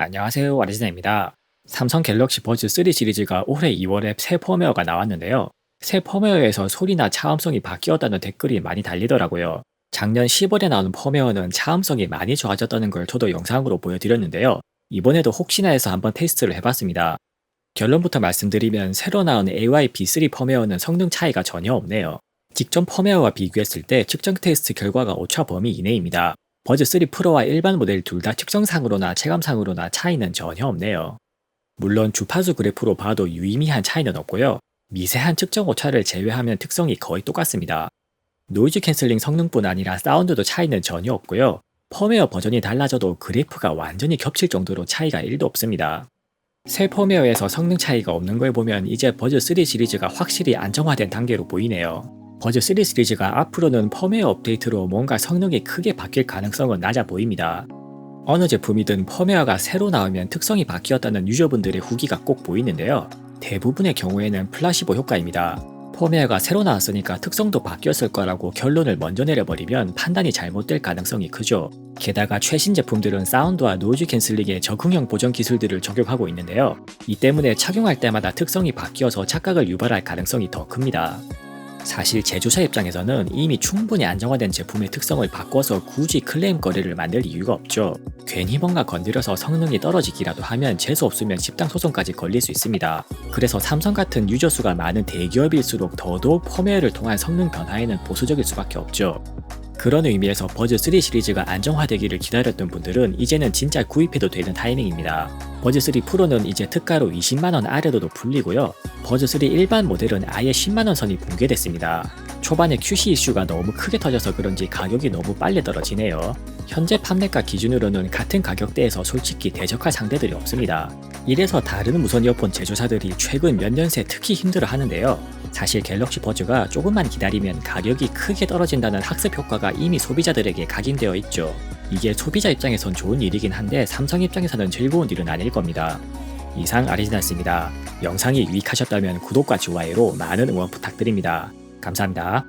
안녕하세요, 아리즈나입니다. 삼성 갤럭시 버즈 3 시리즈가 올해 2월에 새 펌웨어가 나왔는데요. 새 펌웨어에서 소리나 차음성이 바뀌었다는 댓글이 많이 달리더라고요. 작년 10월에 나온 펌웨어는 차음성이 많이 좋아졌다는 걸 저도 영상으로 보여드렸는데요. 이번에도 혹시나 해서 한번 테스트를 해봤습니다. 결론부터 말씀드리면 새로 나온 AY-B3 펌웨어는 성능 차이가 전혀 없네요. 직전 펌웨어와 비교했을 때 측정 테스트 결과가 오차 범위 이내입니다. 버즈 3 프로와 일반 모델 둘 다 측정상으로나 체감상으로나 차이는 전혀 없네요. 물론 주파수 그래프로 봐도 유의미한 차이는 없고요. 미세한 측정 오차를 제외하면 특성이 거의 똑같습니다. 노이즈 캔슬링 성능뿐 아니라 사운드도 차이는 전혀 없고요. 펌웨어 버전이 달라져도 그래프가 완전히 겹칠 정도로 차이가 1도 없습니다. 새 펌웨어에서 성능 차이가 없는 걸 보면 이제 버즈 3 시리즈가 확실히 안정화된 단계로 보이네요. 버즈 3 시리즈가 앞으로는 펌웨어 업데이트로 뭔가 성능이 크게 바뀔 가능성은 낮아 보입니다. 어느 제품이든 펌웨어가 새로 나오면 특성이 바뀌었다는 유저분들의 후기가 꼭 보이는데요. 대부분의 경우에는 플라시보 효과입니다. 펌웨어가 새로 나왔으니까 특성도 바뀌었을 거라고 결론을 먼저 내려버리면 판단이 잘못될 가능성이 크죠. 게다가 최신 제품들은 사운드와 노이즈 캔슬링의 적응형 보정 기술들을 적용하고 있는데요. 이 때문에 착용할 때마다 특성이 바뀌어서 착각을 유발할 가능성이 더 큽니다. 사실 제조사 입장에서는 이미 충분히 안정화된 제품의 특성을 바꿔서 굳이 클레임 거래를 만들 이유가 없죠. 괜히 뭔가 건드려서 성능이 떨어지기라도 하면 재수 없으면 집단 소송까지 걸릴 수 있습니다. 그래서 삼성 같은 유저 수가 많은 대기업일수록 더더욱 펌웨어를 통한 성능 변화에는 보수적일 수밖에 없죠. 그런 의미에서 버즈 3 시리즈가 안정화되기를 기다렸던 분들은 이제는 진짜 구입해도 되는 타이밍입니다. 버즈 3 프로는 이제 특가로 20만원 아래로도 풀리고요. 버즈 3 일반 모델은 아예 10만원 선이 붕괴됐습니다. 초반에 QC 이슈가 너무 크게 터져서 그런지 가격이 너무 빨리 떨어지네요. 현재 판매가 기준으로는 같은 가격대에서 솔직히 대적할 상대들이 없습니다. 이래서 다른 무선 이어폰 제조사들이 최근 몇 년 새 특히 힘들어 하는데요. 사실 갤럭시 버즈가 조금만 기다리면 가격이 크게 떨어진다는 학습 효과가 이미 소비자들에게 각인되어 있죠. 이게 소비자 입장에선 좋은 일이긴 한데 삼성 입장에서는 즐거운 일은 아닐 겁니다. 이상 아리지나스입니다. 영상이 유익하셨다면 구독과 좋아요로 많은 응원 부탁드립니다. 감사합니다.